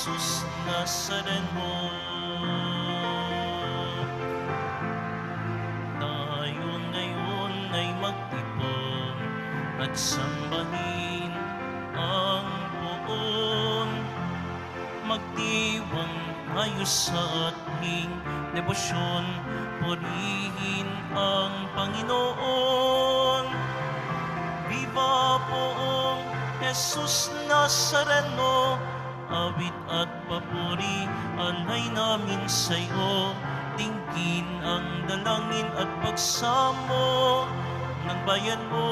Jesus Nazareno. Tayo ngayon ay magtipon at sambahin ang poon. Magdiwang tayo sa ating debosyon, purihin ang Panginoon. Viva poong Jesus Nazareno, awit at papuri alay namin sa iyo. Tingin ang dalangin at pagsamo ng bayan mo.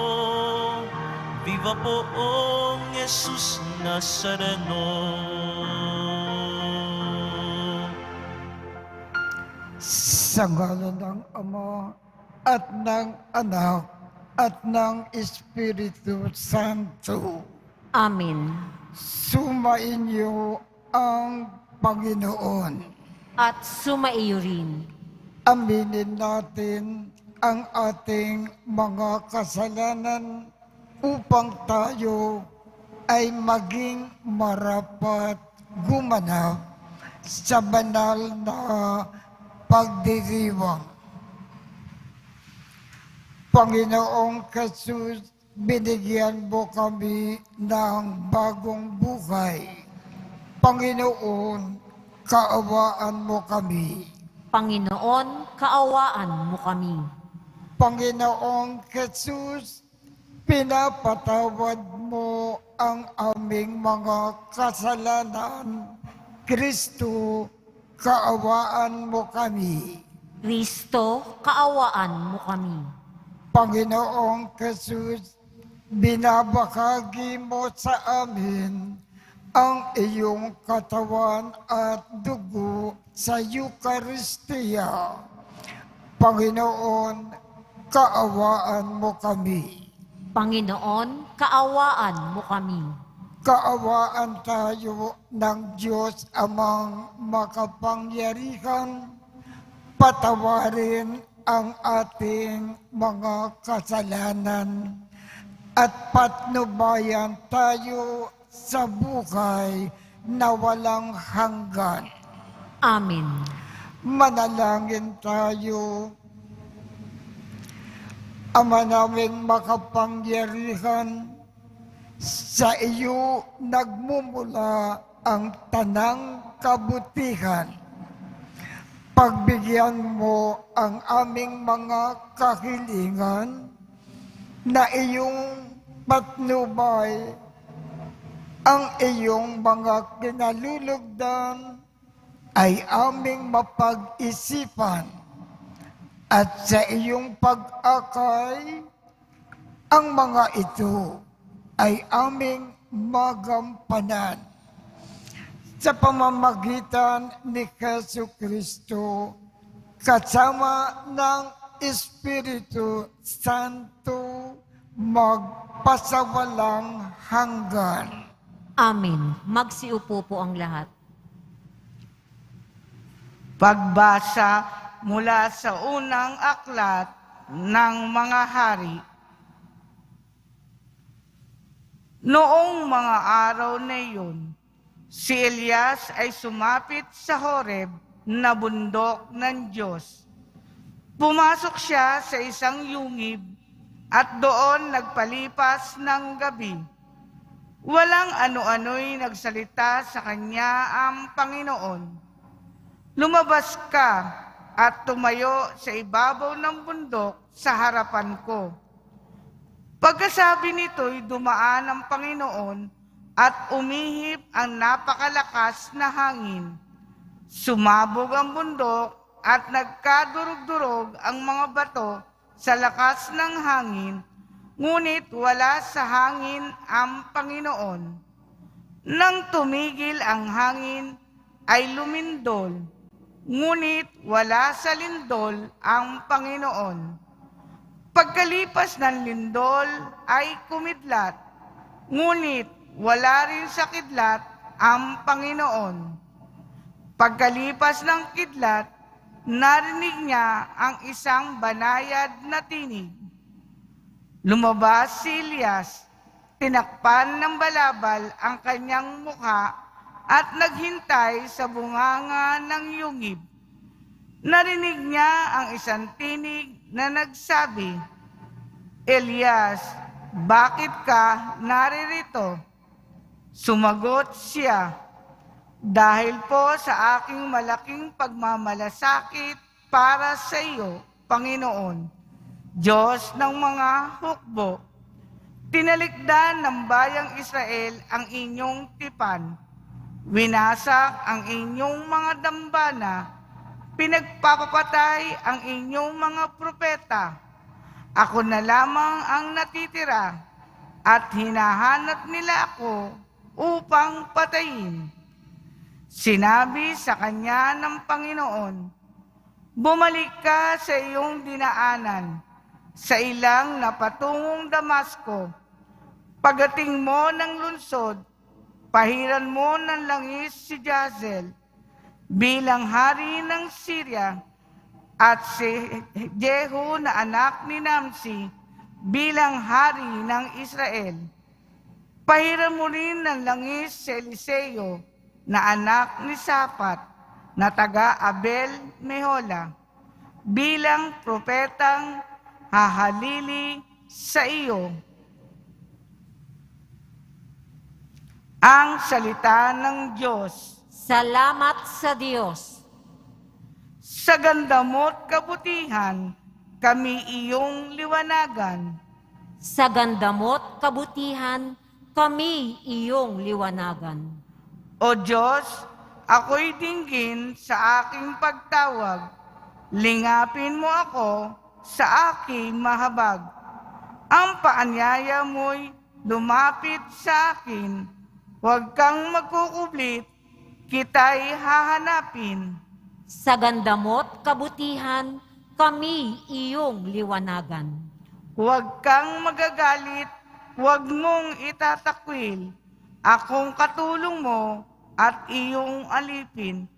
Viva poong Jesus Nazareno. Sa ngalan ng Ama at ng Anak at ng Espiritu Santo. Amen. Sumainyo ang Panginoon. At sumaiyo rin. Aminin natin ang ating mga kasalanan upang tayo ay maging marapat gumanap sa banal na pagdiriwang. Panginoong Jesus, binigyan mo kami ng bagong buhay. Panginoon, kaawaan mo kami. Panginoon, kaawaan mo kami. Panginoong Jesus, pinapatawad mo ang aming mga kasalanan. Kristo, kaawaan mo kami. Kristo, kaawaan mo kami. Panginoong Jesus, binabahagi mo sa amin ang iyong katawan at dugo sa Eucharistia. Panginoon, kaawaan mo kami. Panginoon, kaawaan mo kami. Kaawaan tayo ng Diyos amang makapangyarihan, patawarin ang ating mga kasalanan at patnubayan tayo sa buhay na walang hanggan. Amen. Manalangin tayo. Ama naming makapangyarihan, sa iyo nagmumula ang tanang kabutihan. Pagbigyan mo ang aming mga kahilingan na iyong patnubay ang iyong mga kinalulugdan ay aming mapag-isipan at sa iyong pag-akay ang mga ito ay aming magampanan. Sa pamamagitan ni Jesucristo, kasama ng Espiritu Santo, magpasawalang hanggan. Amen. Magsiupo po ang lahat. Pagbasa mula sa unang aklat ng mga hari. Noong mga araw na iyon, si Elias ay sumapit sa Horeb na bundok ng Diyos. Pumasok siya sa isang yungib at doon nagpalipas ng gabi. Walang ano-ano'y nagsalita sa kanya ang Panginoon. Lumabas ka at tumayo sa ibabaw ng bundok sa harapan ko. Pagkasabi nito'y dumaan ang Panginoon at umihip ang napakalakas na hangin. Sumabog ang bundok at nagkadurog-durog ang mga bato sa lakas ng hangin, ngunit wala sa hangin ang Panginoon. Nang tumigil ang hangin, ay lumindol, ngunit wala sa lindol ang Panginoon. Pagkalipas ng lindol ay kumidlat, ngunit wala rin sa kidlat ang Panginoon. Pagkalipas ng kidlat, narinig niya ang isang banayad na tinig. Lumabas si Elias, tinakpan ng balabal ang kanyang mukha at naghintay sa bunganga ng yungib. Narinig niya ang isang tinig na nagsabi, "Elias, bakit ka naririto?" Sumagot siya, "Dahil po sa aking malaking pagmamalasakit para sa iyo, Panginoon, Diyos ng mga hukbo, tinalikdan ng bayang Israel ang inyong tipan, winasak ang inyong mga dambana, pinagpapapatay ang inyong mga propeta. Ako na lamang ang natitira at hinahanap nila ako upang patayin." Sinabi sa kanya ng Panginoon, "Bumalik ka sa iyong dinaanan, sa ilang na patungong Damasco. Pagdating mo ng lungsod, pahiran mo ng langis si Jazel bilang hari ng Syria at si Jehu na anak ni Namsi bilang hari ng Israel. Pahiran mo rin ng langis si Eliseo na anak ni Safat na taga Abel Mehola bilang propetang hahalili sa iyo." Ang salita ng Diyos. Salamat sa Diyos. Sa ganda mo't kabutihan, kami iyong liwanagan. Sa ganda mo't kabutihan, kami iyong liwanagan. O Diyos, ako'y dinggin sa aking pagtawag. Lingapin mo ako sa aking mahabag. Ang paanyaya mo'y lumapit sa akin. Huwag kang magkukublit, kita'y hahanapin. Sa ganda mo't kabutihan, kami iyong liwanagan. Huwag kang magagalit, huwag mong itatakwil. Akong katulong mo at iyong alipin.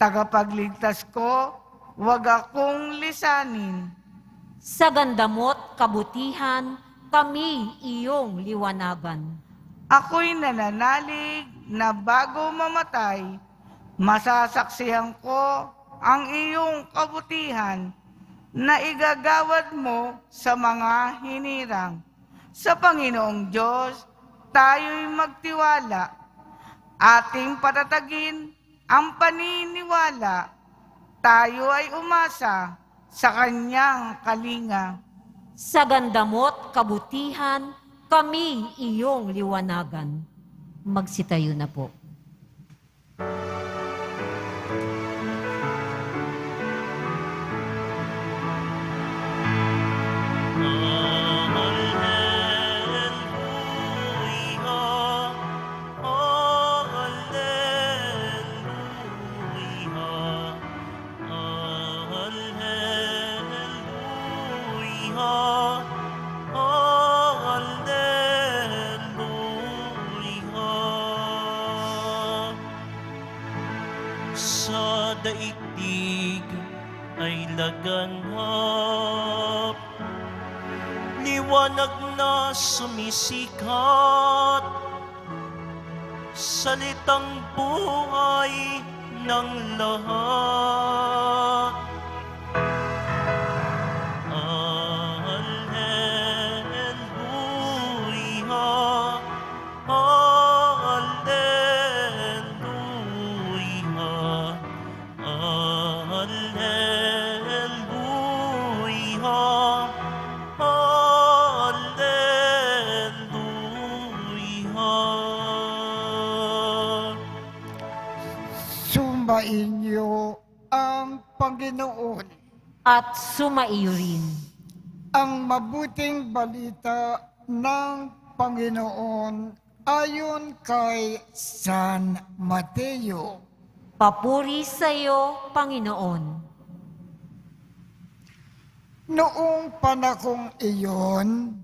Tagapagligtas ko, huwag akong lisanin. Sa ganda mo't kabutihan, kami iyong liwanagan. Ako'y nananalig na bago mamatay, masasaksihan ko ang iyong kabutihan na igagawad mo sa mga hinirang. Sa Panginoong Diyos, tayo'y magtiwala. Ating patatagin ang paniniwala. Tayo ay umasa sa kanyang kalinga. Sa ganda mo't kabutihan, kami iyong liwanagan. Magsitayo na po. Sa daigdig ay laganap, liwanag na sumisikat, salitang buhay ng lahat. Alleluia, alleluia, alleluia, alleluia. Sumainyo ang Panginoon. At sumaiyo rin. Ang mabuting balita ng Panginoon ayon kay San Mateo. Papuri sa iyo, Panginoon. Noong panahong iyon,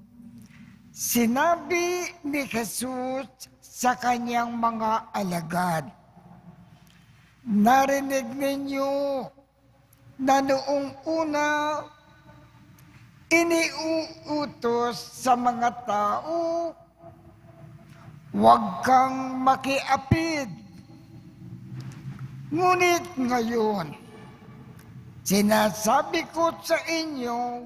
sinabi ni Jesus sa kanyang mga alagad, "Narinig ninyo na noong una, iniuutos sa mga tao, huwag kang makiapid Ngunit ngayon, sinasabi ko sa inyo,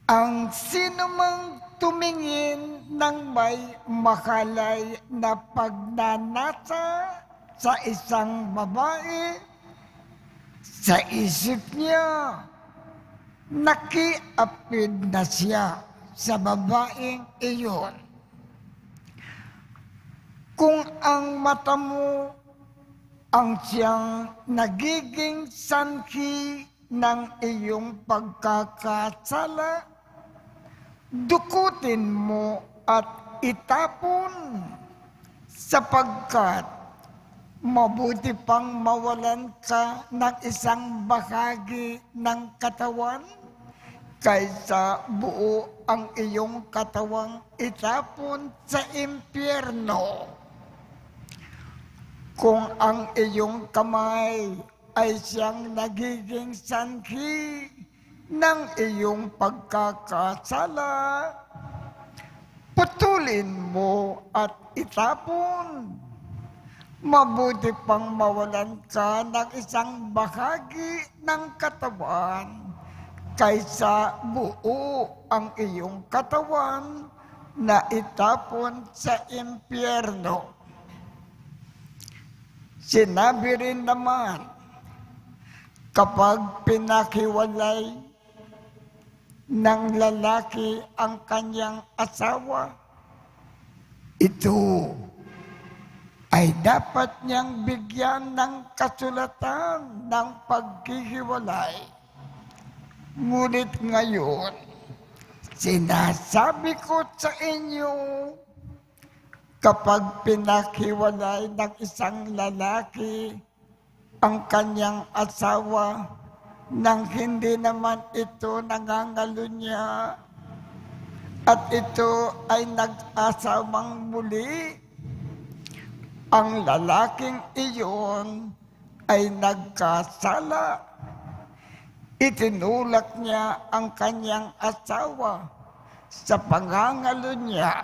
ang sinumang tumingin ng may makalay na pagnanasa sa isang babae, sa isip niya, nakiapid na siya sa babaeng iyon. Kung ang mata mo ang siyang nagiging sanhi ng iyong pagkakasala, dukutin mo at itapon, sapagkat mabuti pang mawalan ka ng isang bahagi ng katawan kaysa buo ang iyong katawang itapon sa impyerno. Kung ang iyong kamay ay siyang nagiging sanhi ng iyong pagkakasala, putulin mo at itapon. Mabuti pang mawalan ka ng isang bahagi ng katawan kaysa buo ang iyong katawan na itapon sa impyerno. Sinabi rin naman, kapag pinakiwalay ng lalaki ang kanyang asawa, ito ay dapat niyang bigyan ng kasulatan ng paghihiwalay. Ngunit ngayon, sinasabi ko sa inyo, kapag pinakiwalay ng isang lalaki ang kanyang asawa nang hindi naman ito nangangalunya at ito ay nag-asawang muli, ang lalaking iyon ay nagkasala. Itinulak niya ang kanyang asawa sa pangangalunya.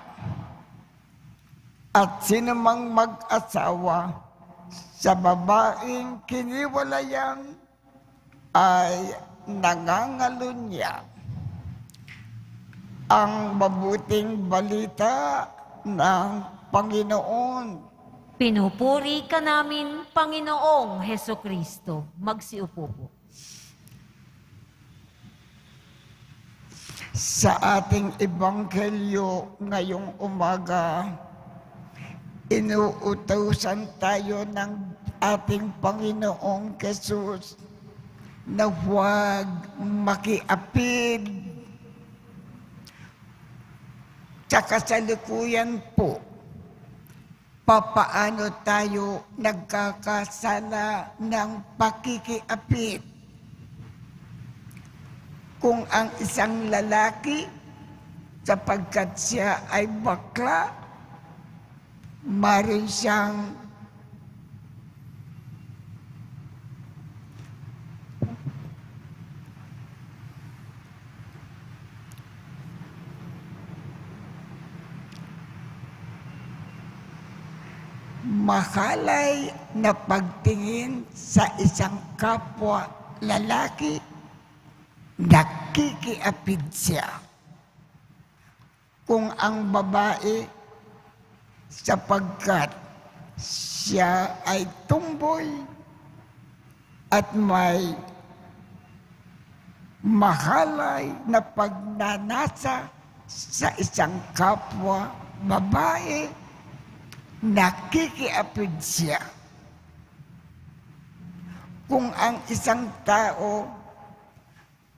At sinumang mag-asawa sa babaeng kiniwalayan ay nangangalunya. Ang mabuting balita ng Panginoon. Pinupuri ka namin, Panginoong Hesukristo. Magsiupo po. Sa ating ebanghelyo ngayong umaga, inuutosan tayo ng ating Panginoong Jesus na huwag makiapid. Sa kasalukuyan po, papaano tayo nagkakasala ng pakikiapid? Kung ang isang lalaki, sapagkat siya ay bakla, maaaring siyang mahalay na pagtingin sa isang kapwa lalaki, nakikiapid siya. Kung ang babae, sapagkat siya ay tumboy at may mahalay na pagnanasa sa isang kapwa babae, nakikiapid siya. Kung ang isang tao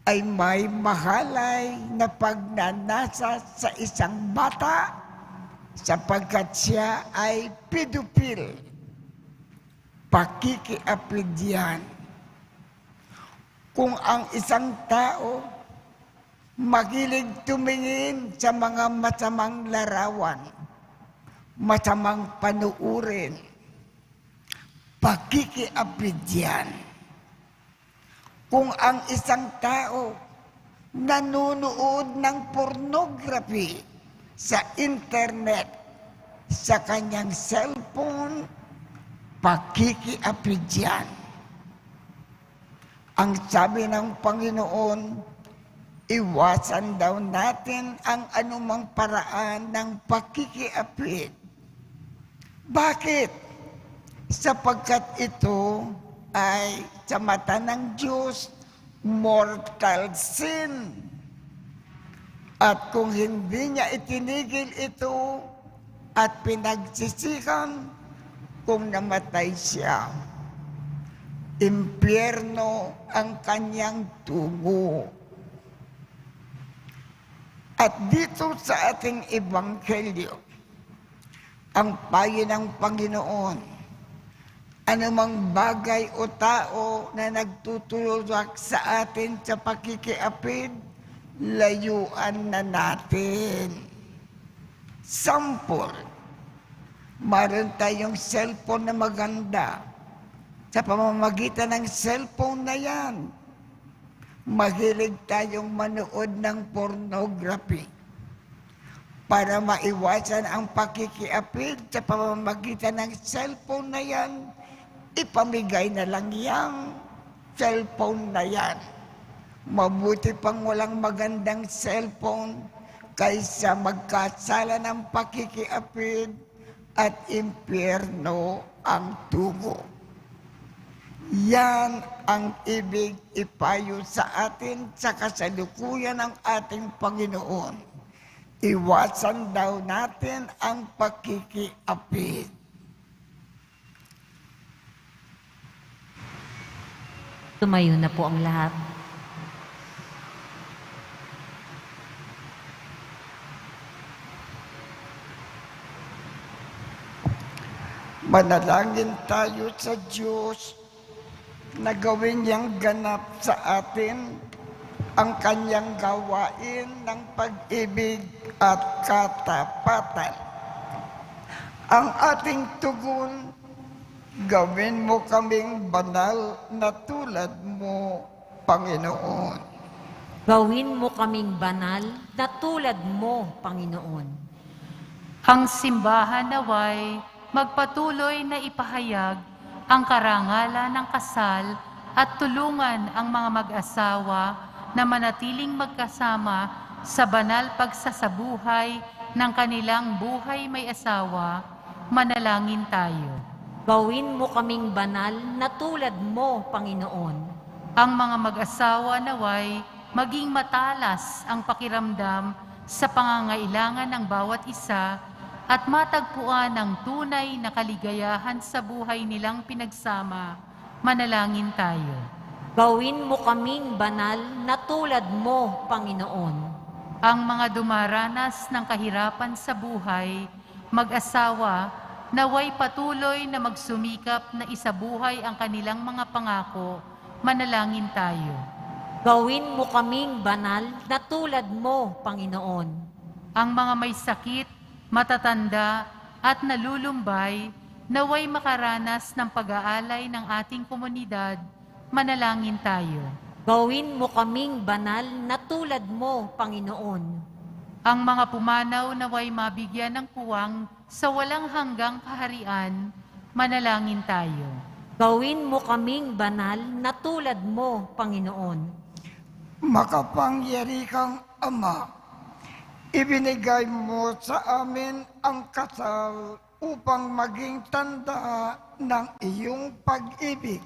ay may mahalay na pagnanasa sa isang bata, sapagkat siya ay pedofil, pakikiapid yan. Kung ang isang tao mahilig tumingin sa mga masamang larawan, masamang panuurin, pakikiapid yan. Kung ang isang tao nanonood ng pornography sa internet, sa kanyang cellphone, pakikiapid yan. Ang sabi ng Panginoon, iwasan daw natin ang anumang paraan ng pakikiapid. Bakit? Sapagkat ito ay sa mata ng Diyos, mortal sin. At kung hindi niya itinigil ito at pinagsisikan, kung namatay siya, impyerno ang kanyang tugo. At dito sa ating ebanghelyo, ang payo ng Panginoon, anumang bagay o tao na nagtutulak sa atin sa pakikiapid, layuan na natin. Sample, meron tayong cellphone na maganda. Sa pamamagitan ng cellphone na yan, mahilig tayong manood ng pornography. Para maiwasan ang pakikiapid sa pamamagitan ng cellphone na yan, ipamigay na lang yang cellphone na yan. Mabuti pang walang magandang cellphone kaysa magkasala ng pakikiapid at impyerno ang tugo. Yan ang ibig ipayo sa atin sa kasalukuyan ng ating Panginoon. Iwasan daw natin ang pakikiapid. Tumayo na po ang lahat. Manalangin tayo sa Diyos na gawin niyang ganap sa atin ang kanyang gawain ng pag-ibig at katapatan. Ang ating tugon, gawin mo kaming banal na tulad mo, Panginoon. Gawin mo kaming banal na tulad mo, Panginoon. Ang simbahan naway magpatuloy na ipahayag ang karangalan ng kasal at tulungan ang mga mag-asawa na manatiling magkasama sa banal pagsasabuhay ng kanilang buhay may asawa. Manalangin tayo. Gawin mo kaming banal na tulad mo, Panginoon. Ang mga mag-asawa naway maging matalas ang pakiramdam sa pangangailangan ng bawat isa at matagpuan ang tunay na kaligayahan sa buhay nilang pinagsama. Manalangin tayo. Gawin mo kaming banal na tulad mo, Panginoon. Ang mga dumaranas ng kahirapan sa buhay, mag-asawa, naway patuloy na magsumikap na isabuhay ang kanilang mga pangako. Manalangin tayo. Gawin mo kaming banal na tulad mo, Panginoon. Ang mga may sakit, matatanda at nalulumbay, naway makaranas ng pag-aalay ng ating komunidad. Manalangin tayo. Gawin mo kaming banal na tulad mo, Panginoon. Ang mga pumanaw naway mabigyan ng puwang sa walang hanggang kaharian. Manalangin tayo. Gawin mo kaming banal na tulad mo, Panginoon. Makapangyarihang Ama, ibinigay mo sa amin ang kasal upang maging tanda ng iyong pag-ibig.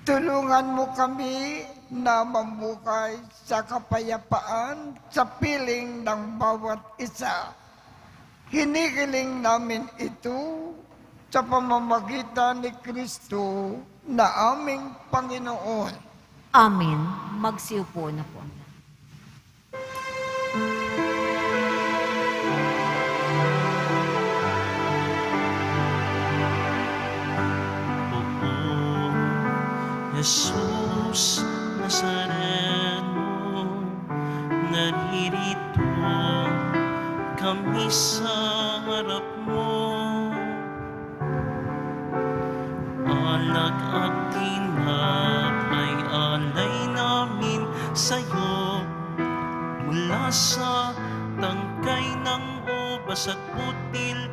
Tulungan mo kami na mamuhay sa kapayapaan sa piling ng bawat isa. Hinihiling namin ito sa pamamagitan ni Kristo na aming Panginoon. Amen. Magsiupo na po. Jesus Nazareno, naririto kami sa harap mo. Alak at tinapay, alay namin sa'yo. Mula sa tangkay ng ubas at putil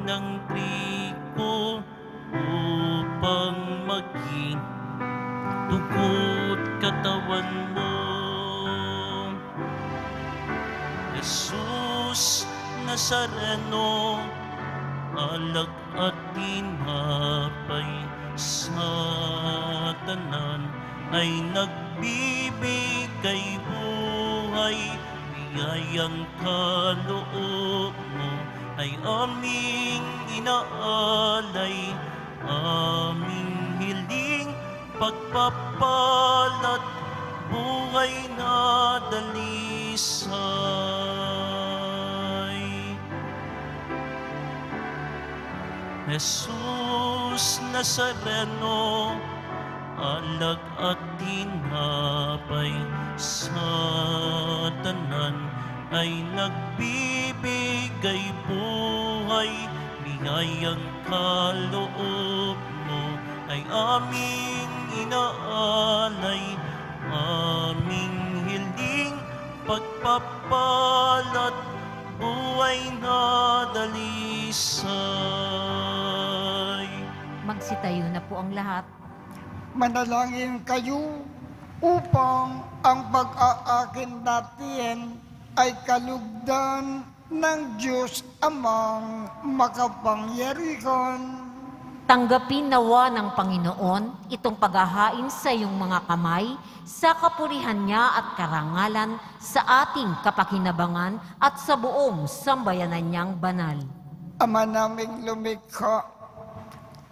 ng trigo, maging dugo't katawan mo. Jesus Nazareno, alak at tinapay sa tanan ay nagbibigay buhay. Biyayang kaloob mo ay aming inaalay, aming hiling pagpapalat, buhay na dalisay. Jesus Nazareno, alak at tinapay sa tanan ay nagbibigay buhay. Biyayang kaloob mo ay aming inaalay, aming hiling pagpapalat, buhay na dalisay. Magsitayo na po ang lahat. Manalangin kayo upang ang pag-aakin natin ay kalugdan ng Diyos Amang makapangyarihan. Tanggapin nawa ng Panginoon itong paghahain sa iyong mga kamay sa kapurihan niya at karangalan sa ating kapakinabangan at sa buong sambayanan niyang banal. Ama naming lumikha,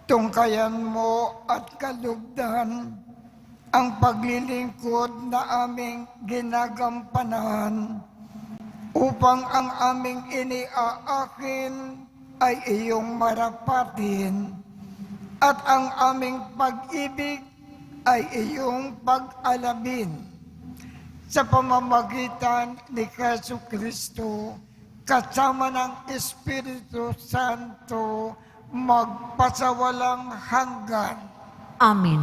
tungkayan mo at kalugdan ang paglilingkod na aming ginagampanan upang ang aming iniaakin ay iyong marapatin at ang aming pag-ibig ay iyong pag-alabin sa pamamagitan ni Jesucristo kasama ng Espiritu Santo magpasawalang hanggan. Amen.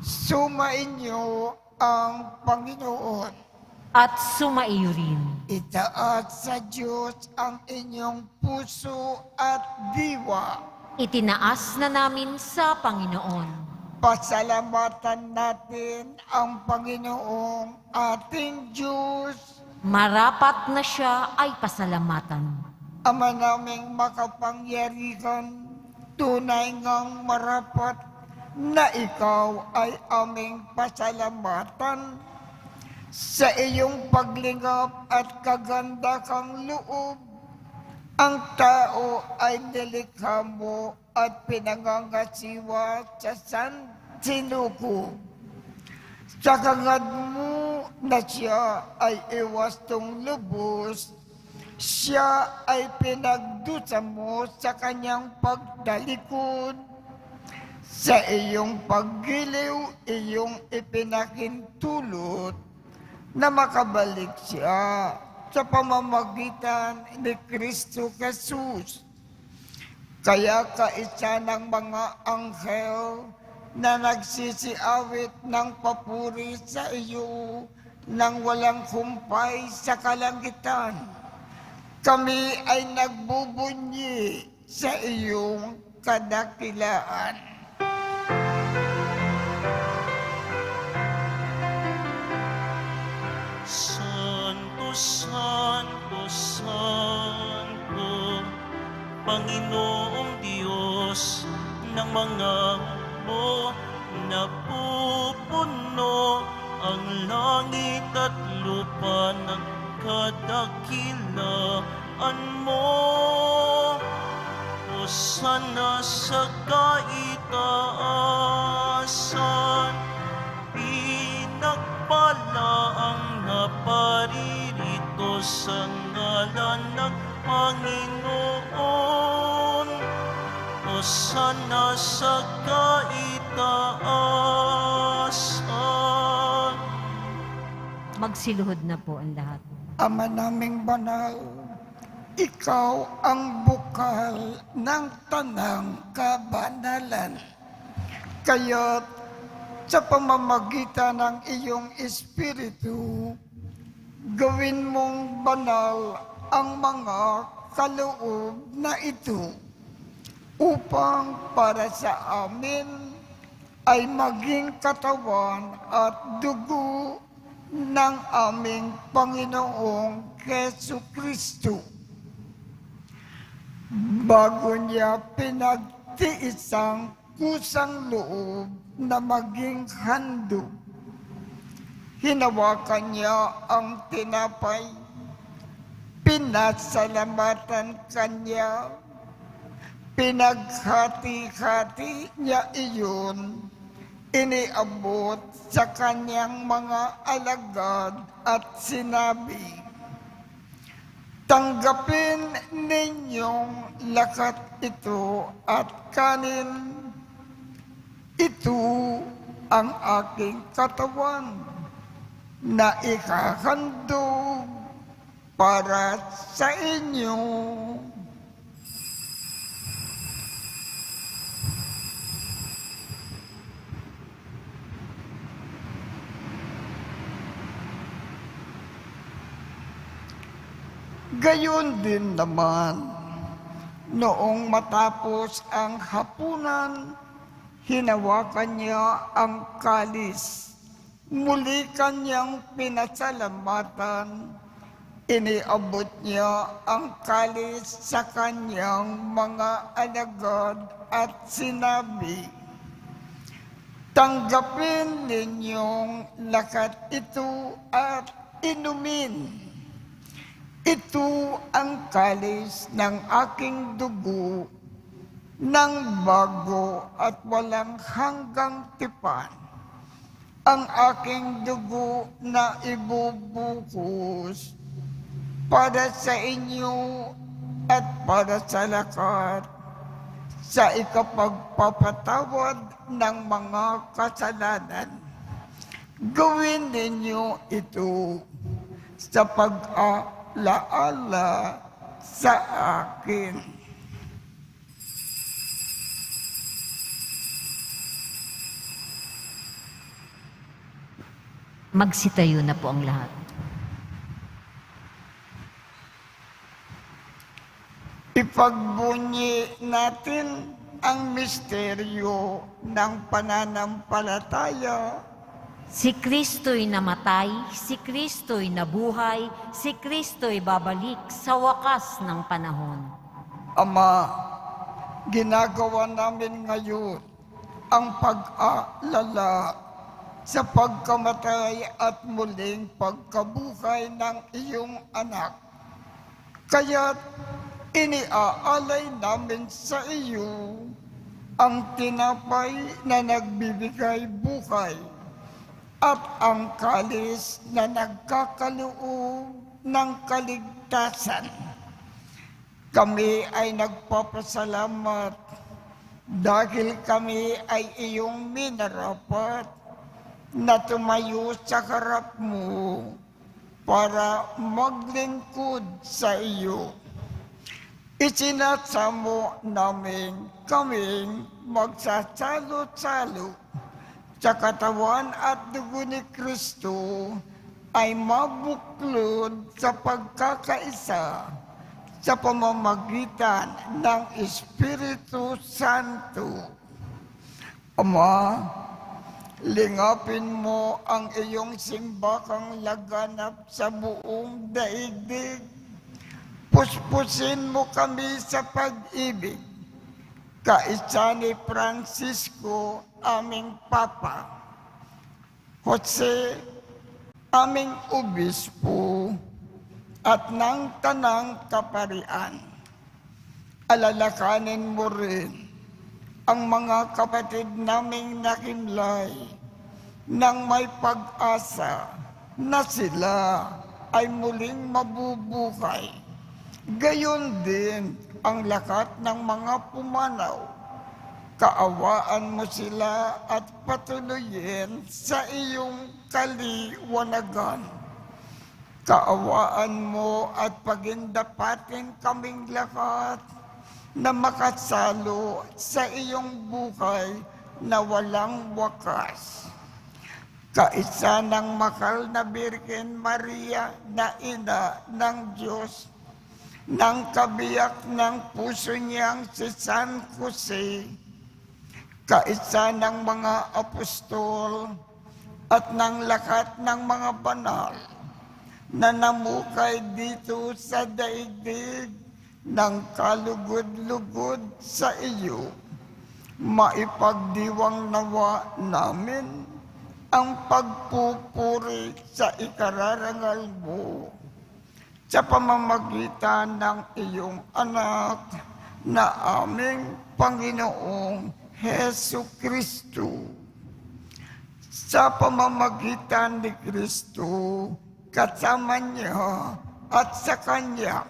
Sumainyo ang Panginoon. At sumaiyo rin. Itaas sa Diyos ang inyong puso at diwa. Itinaas na namin sa Panginoon. Pasalamatan natin ang Panginoong ating Diyos. Marapat na siya ay pasalamatan. Ama naming makapangyarihan, tunay ngang marapat na ikaw ay aming pasalamatan sa iyong paglingap at kaganda kang loob. Ang tao ay nilikha mo at pinangangasiwa sa sansinuko. Sa kangad mo na siya ay iwastong lubos, siya ay pinagdusa mo sa kanyang pagdalikod. Sa iyong paggiliw, iyong ipinakintulot na makabalik siya sa pamamagitan ni Kristo Jesus. Kaya kaisa ng mga anghel na nagsisiawit ng papuri sa iyo nang walang kumpay sa kalangitan, kami ay nagbubunyi sa iyong kadakilaan. Santo, Santo, Santo, Panginoong Diyos ng mga hukbo, napupuno ang langit at lupa ng kadakilaan mo. Hosana sa kaitaasan, pinagpala ang naparirito sa ngalan ng Panginoon. Hosana sa kaitaasan. Magsiluhod na po ang lahat. Ama naming banal, ikaw ang bukal ng tanang kabanalan. Kaya't sa pamamagitan ng iyong Espiritu, gawin mong banal ang mga kaloob na ito upang para sa amin ay maging katawan at dugo ng aming Panginoong Jesucristo. Bago niya pinagtiis ang kusang loob na maging handog, hinawakan niya ang tinapay, pinasalamatan kanya, pinaghati-hati niya iyon, iniabot sa kanyang mga alagad at sinabi, "Tanggapin ninyong lakat ito at kanin. Ito ang aking katawan na ikahandog para sa inyo." Gayon din naman, noong matapos ang hapunan, hinawakan niya ang kalis. Muli kanyang pinasalamatan. Iniabot niya ang kalis sa kanyang mga alagad at sinabi, "Tanggapin ninyong lakat ito at inumin. Ito ang kalis ng aking dugo ng bago at walang hanggang tipan. Ang aking dugo na ibubuhos para sa inyo at para sa lakat sa ikapagpapatawad ng mga kasalanan. Gawin ninyo ito sa pag-alaala sa akin." Magsitayo na po ang lahat. Ipagbunyi natin ang misteryo ng pananampalataya. Si Kristo'y namatay, si Kristo'y nabuhay, si Kristo'y babalik sa wakas ng panahon. Ama, ginagawa namin ngayon ang pag-aalala sa pagkamatay at muling pagkabuhay ng iyong anak. Kaya't iniaalay namin sa iyo ang tinapay na nagbibigay buhay at ang kalis na nagkakaloob ng kaligtasan. Kami ay nagpapasalamat dahil kami ay iyong minarapat na tumayo sa harap mo para maglingkod sa iyo. Isinasamo namin kaming magsasalo-salo sa katawan at dugo ni Kristo ay mabuklod sa pagkakaisa sa pamamagitan ng Espiritu Santo. Ama, lingapin mo ang iyong simbakang laganap sa buong daigdig. Puspusin mo kami sa pag-ibig, kaisa ni Francisco, aming Papa, Jose, aming Obispo, at ng Tanang Kaparian. Alalakanin mo rin ang mga kapatid naming nakimlay nang may pag-asa na sila ay muling mabubuhay. Gayon din ang lakat ng mga pumanaw. Kaawaan mo sila at patuloyin sa iyong kaliwanagan. Kaawaan mo at pagindapatin kaming lahat na makasalo sa iyong buhay na walang wakas. Kaisa ng mahal na Birhen Maria na ina ng Diyos, ng kabiyak ng puso niyang si San Jose, kaisa ng mga apostol at ng lahat ng mga banal na namukay dito sa daigdig ng kalugod-lugod sa iyo, maipagdiwang nawa namin ang pagpupuri sa ikararangal mo sa pamamagitan ng iyong anak na aming Panginoong Hesu Kristo. Sa pamamagitan ni Kristo, kasama niya at sa Kanya,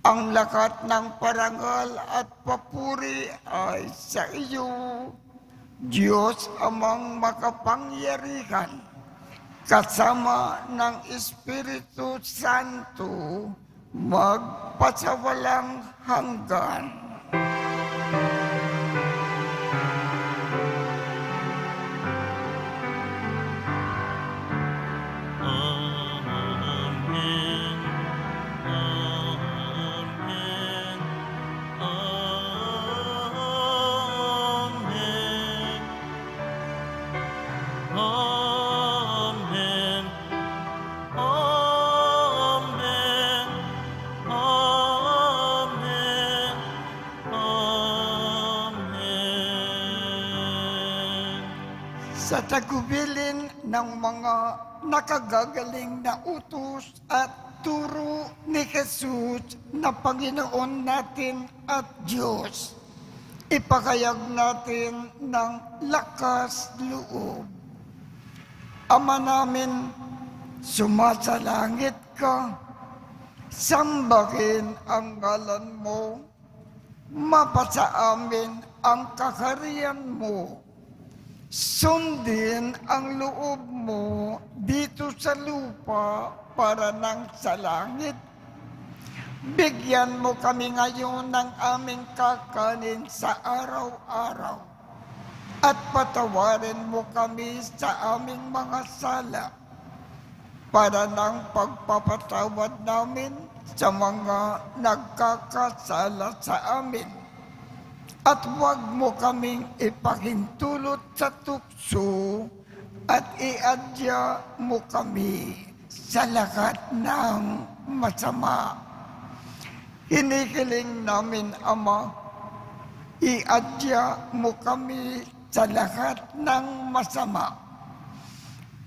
ang lahat ng parangal at papuri ay sa iyo, Diyos Amang makapangyarihan, kasama ng Espiritu Santo, magpasawalang hanggan. Amen. Amen. Amen. Amen. Amen. Amen. Amen. Sa tagubilin ng mga nakagagaling na utos at turo ni Jesus na Panginoon natin at Diyos, ipakayag natin ng lakas loob. Ama namin, sumasalangit ka, sambahin ang ngalan mo, mapasa amin ang kakariyan mo, sundin ang loob mo dito sa lupa para nang sa langit. Bigyan mo kami ngayon ng aming kakanin sa araw-araw at patawarin mo kami sa aming mga sala para nang pagpapatawad namin sa mga nagkakasala sa amin. At huwag mo kaming ipahintulot sa tukso at iadya mo kami sa lahat ng masama. Hinihiling namin, Ama, iadya mo kami sa lahat ng masama.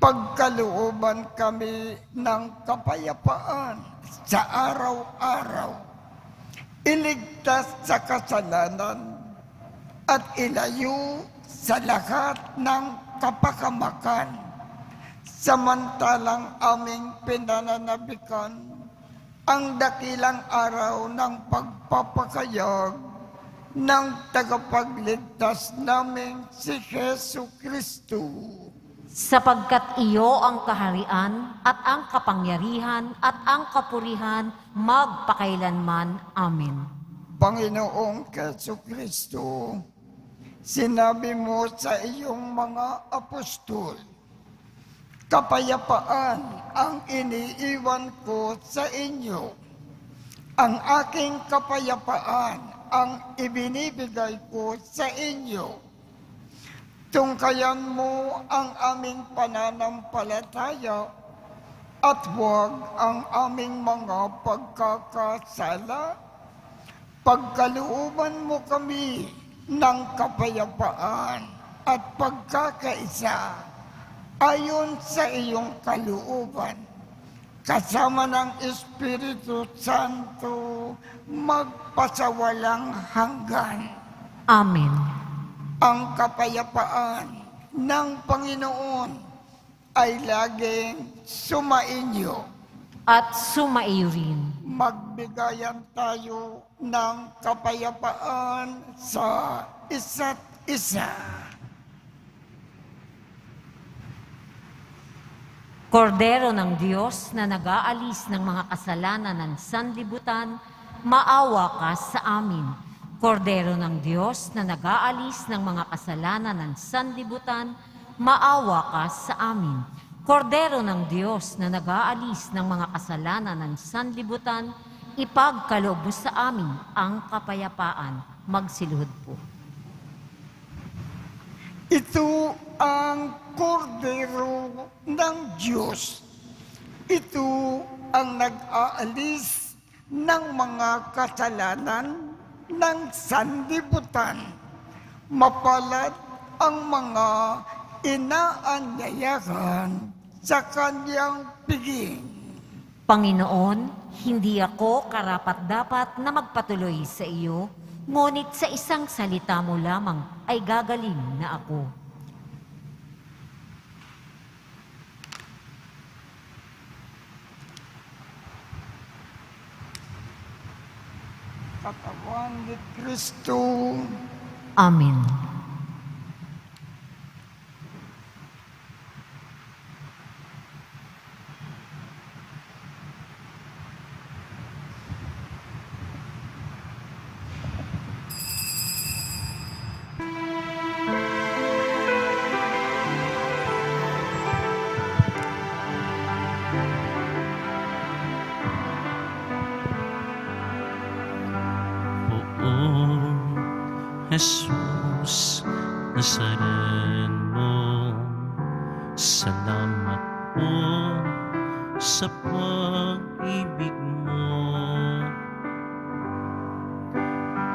Pagkalooban kami ng kapayapaan sa araw-araw. Iligtas sa kasalanan at ilayo sa lahat ng kapakamakan, samantalang aming pinananabikan ang dakilang araw ng pagpapakayag ng tagapagligtas naming si Hesu Kristo. Sapagkat iyo ang kaharian at ang kapangyarihan at ang kapurihan magpakailanman. Amen. Panginoong Hesu Kristo, sinabi mo sa iyong mga apostol, kapayapaan ang iniiwan ko sa inyo. Ang aking kapayapaan ang ibinibigay ko sa inyo. Tungkayan mo ang aming pananampalataya at huwag ang aming mga pagkakasala. Pagkalooban mo kami ng kapayapaan at pagkakaisa ayon sa iyong kalooban, kasama ng Espiritu Santo, magpasawalang hanggan. Amen. Ang kapayapaan ng Panginoon ay laging sumainyo. At sumaiyo rin. Magbigayan tayo ng kapayapaan sa isa't isa. Kordero ng Diyos na nag-aalis ng mga kasalanan ng sanlibutan, maawa ka sa amin. Kordero ng Diyos na nag-aalis ng mga kasalanan ng sanlibutan, maawa ka sa amin. Kordero ng Diyos na nag-aalis ng mga kasalanan ng sanlibutan, ipagkaloob mo sa amin ang kapayapaan. Magsiluhod po. Ito ang kordero ng Diyos. Ito ang nag-aalis ng mga kasalanan ng sanlibutan. Mapalad ang mga inaanyayahan sa kanyang piging. Panginoon, hindi ako karapat-dapat na magpatuloy sa iyo, ngunit sa isang salita mo lamang ay gagaling na ako. Katawan ni Kristo. Amen. Jesus Nazareno, salamat po sa pag-ibig mo.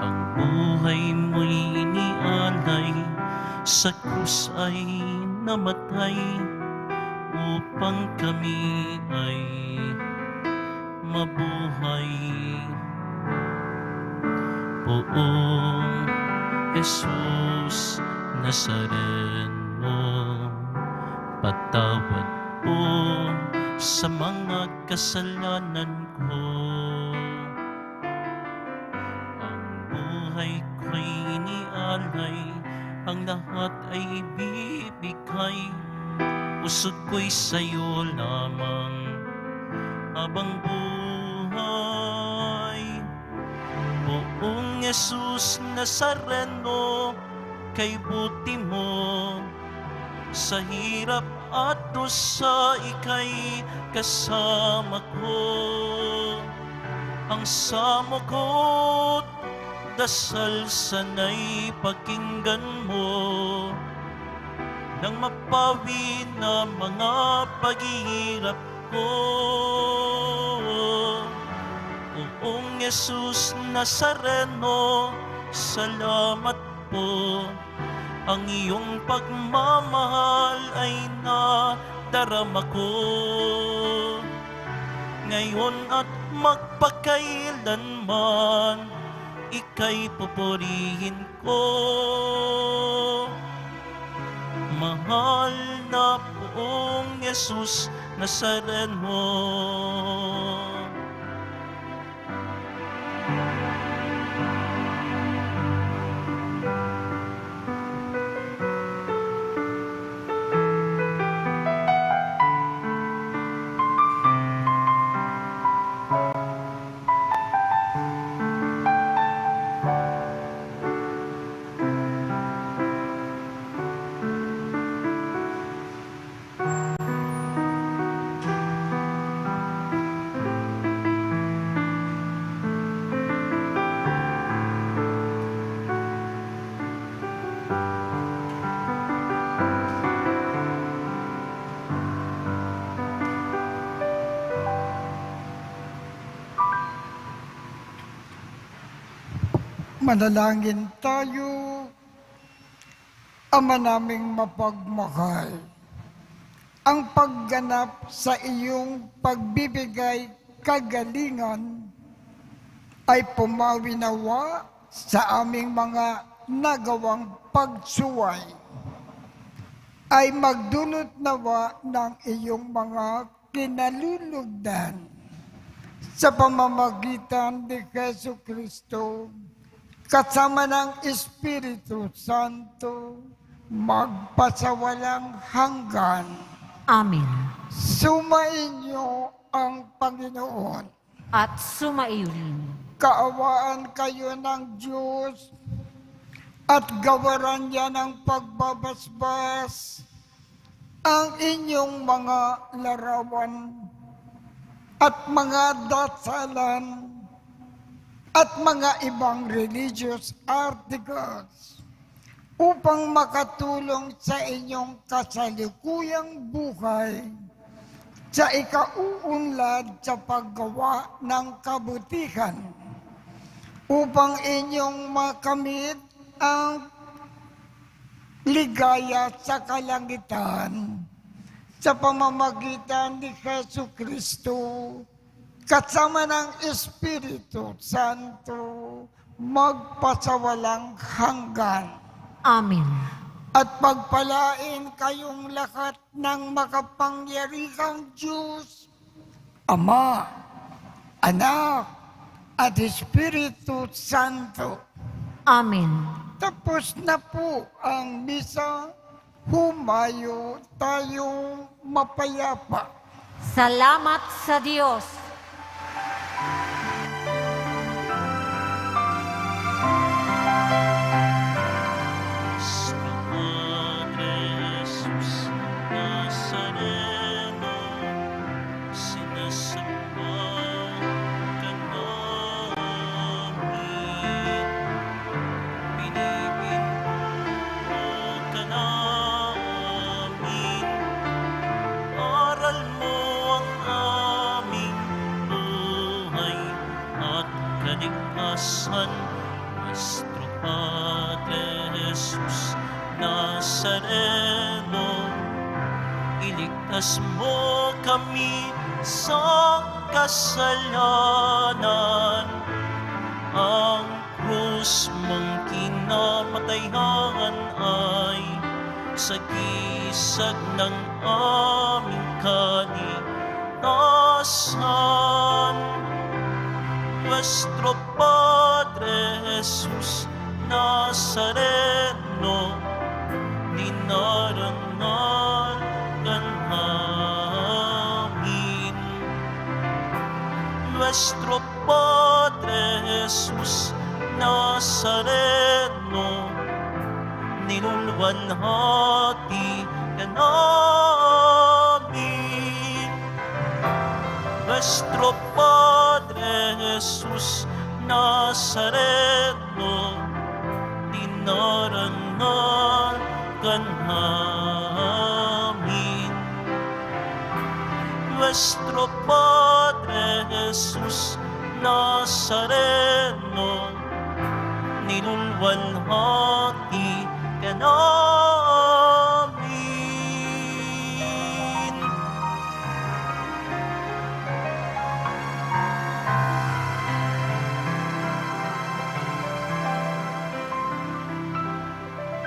Ang buhay mo'y inialay, sa krus ay namatay, upang kami ay mabuhay. Poong Jesus Nazareno, patawad po sa mga kasalanan ko. Ang buhay ko'y inialay, ang lahat ay ibibigay. Pusod ko'y sa'yo lamang habang buhay. Poong Jesus Nazareno, kay buti mo, sa hirap at dusa ika'y kasama ko. Ang samo ko't dasal sana'y pakinggan mo, nang mapawi na mga paghihirap ko. Poong Jesus Nazareno, salamat po. Ang iyong pagmamahal ay nadarama ko. Ngayon at magpakailanman, ika'y pupurihin ko. Mahal na Poong Jesus Nazareno. Manalangin tayo. Ama naming mapagmahal, ang pagganap sa iyong pagbibigay kagalingan ay pumawi nawa sa aming mga nagawang pagsuway, ay magdulot nawa ng iyong mga kinalulugdan sa pamamagitan ni Jesu Kristo, kasama ng Espiritu Santo, magpasawalang hanggan. Amen. Sumainyo ang Panginoon. At sumaiyo rin. Kaawaan kayo ng Diyos at gawaran niya ng pagbabasbas ang inyong mga larawan at mga dasalan at mga ibang religious articles upang makatulong sa inyong kasalukuyang buhay sa ikauunlad sa paggawa ng kabutihan, upang inyong makamit ang ligaya sa kalangitan sa pamamagitan ni Jesu Kristo kasama ng Espiritu Santo magpasawalang hanggan. Amen. At pagpalain kayong lahat ng makapangyarihang Diyos, Ama, Anak, at Espiritu Santo. Amen. Tapos na po ang misa, humayo tayong mapayapa. Salamat sa Diyos. Padre Jesus Nazareno, sinasamba ka namin, pinipinto ka namin, aral mo ang aming buhay at kaligtasan. Nuestro Padre Jesus Nazareno, iligtas mo kami sa kasalanan. Ang krus mong kinamatayan ay sagisag ng aming kaligtasan. Nuestro Padre Jesus Nazareno, dinaranagan namin. Nuestro Padre Jesus Nazareno, nilulwalhati ka namin. Nuestro Padre Jesus Nazareno, dinaranagan namin. Nuestro Padre Jesus Nazareno, nilulwalhati